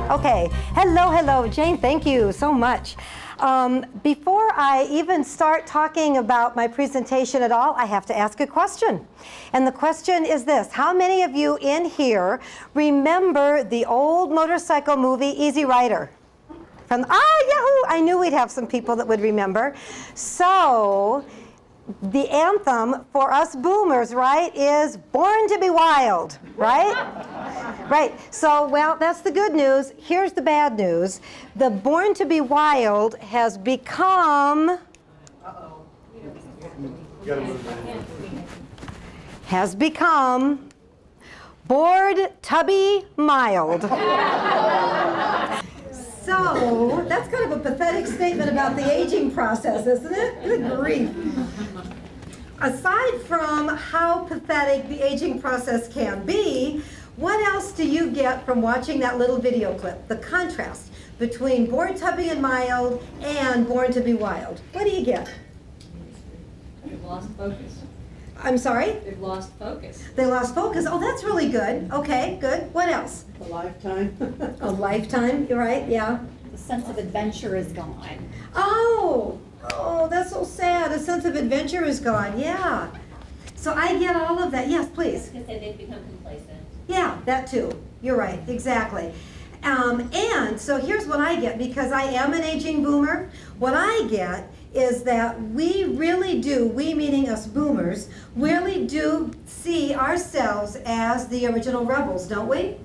Okay, hello, Jane, thank you so much. Before I even start talking about my presentation at all, I have to ask a question. And the question is this: how many of you in here remember the old motorcycle movie Easy Rider? Yahoo! I knew we'd have some people that would remember. So, the anthem for us boomers, right, is Born to be Wild, right? Right. So, well, that's the good news. Here's the bad news. The Born to be Wild has become... has become Bored Tubby Mild. So, that's kind of a pathetic statement about the aging process, isn't it? Good grief. Aside from how pathetic the aging process can be, what else do you get from watching that little video clip? The contrast between Born Tubby and Mild and Born to be Wild. What do you get? They've lost focus. I'm sorry? They've lost focus. They lost focus. Oh, that's really good. Okay, good. What else? A lifetime. A lifetime, you're right, yeah. The sense of adventure is gone. Oh, that's so sad. A sense of adventure is gone, yeah. So I get all of that. Yes, please. Because they've become complacent. Yeah, that too. You're right, exactly. And so here's what I get, because I am an aging boomer. What I get is that we really do, we meaning us boomers, really do see ourselves as the original rebels, don't we?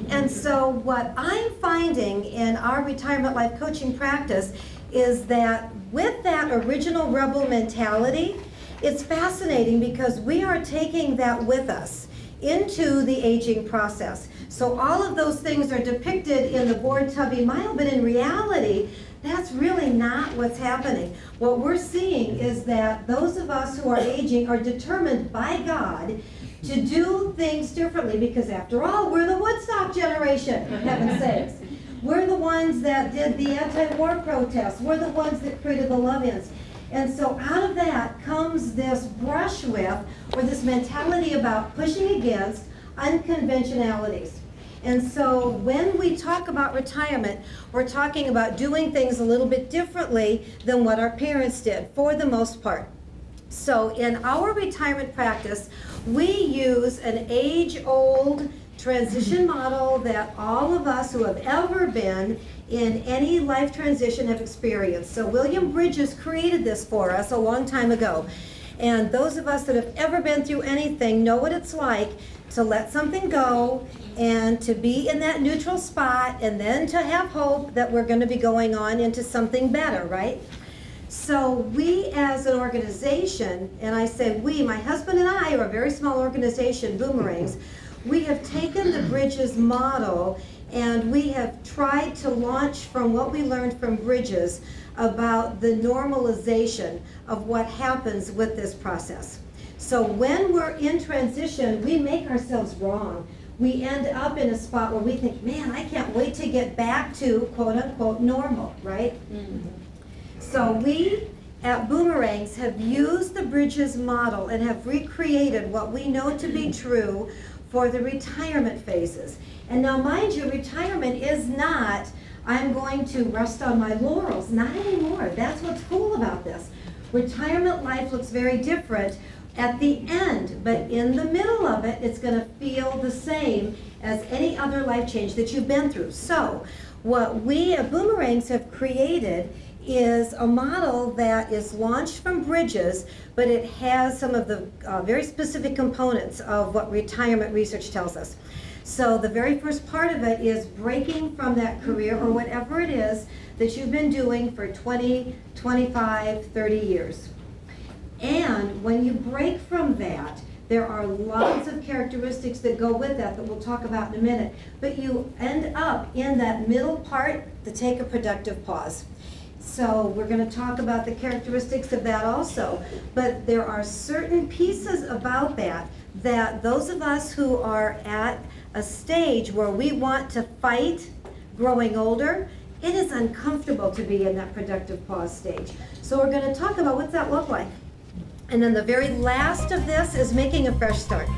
And so what I'm finding in our retirement life coaching practice is that with that original rebel mentality, it's fascinating because we are taking that with us into the aging process. So all of those things are depicted in the Born Tubby Mild, but in reality, that's really not what's happening. What we're seeing is that those of us who are aging are determined by God to do things differently, because after all, we're the Woodstock generation, for heaven's sakes. We're the ones that did the anti-war protests. We're the ones that created the love-ins. And so out of that comes this brush with, or this mentality about pushing against unconventionalities. And so when we talk about retirement, we're talking about doing things a little bit differently than what our parents did, for the most part. So in our retirement practice, we use an age-old transition model that all of us who have ever been in any life transition have experienced. So William Bridges created this for us a long time ago. And those of us that have ever been through anything know what it's like to let something go and to be in that neutral spot and then to have hope that we're going to be going on into something better, right? So we as an organization, and I say we, my husband and I are a very small organization, Boomerangs, we have taken the Bridges model and we have tried to launch from what we learned from Bridges about the normalization of what happens with this process. So when we're in transition, we make ourselves wrong. We end up in a spot where we think, man, I can't wait to get back to quote unquote normal, right? Mm-hmm. So we at Boomerangs have used the Bridges model and have recreated what we know to be true for the retirement phases. And now mind you, retirement is not, I'm going to rest on my laurels. Not anymore. That's what's cool about this. Retirement life looks very different at the end, but in the middle of it, it's going to feel the same as any other life change that you've been through. So what we at Boomerangs have created is a model that is launched from Bridges, but it has some of the very specific components of what retirement research tells us. So the very first part of it is breaking from that career or whatever it is that you've been doing for 20, 25, 30 years. And when you break from that, there are lots of characteristics that go with that we'll talk about in a minute. But you end up in that middle part to take a productive pause. So we're going to talk about the characteristics of that also. But there are certain pieces about that those of us who are at a stage where we want to fight growing older, it is uncomfortable to be in that productive pause stage. So we're going to talk about what's that look like. And then the very last of this is making a fresh start.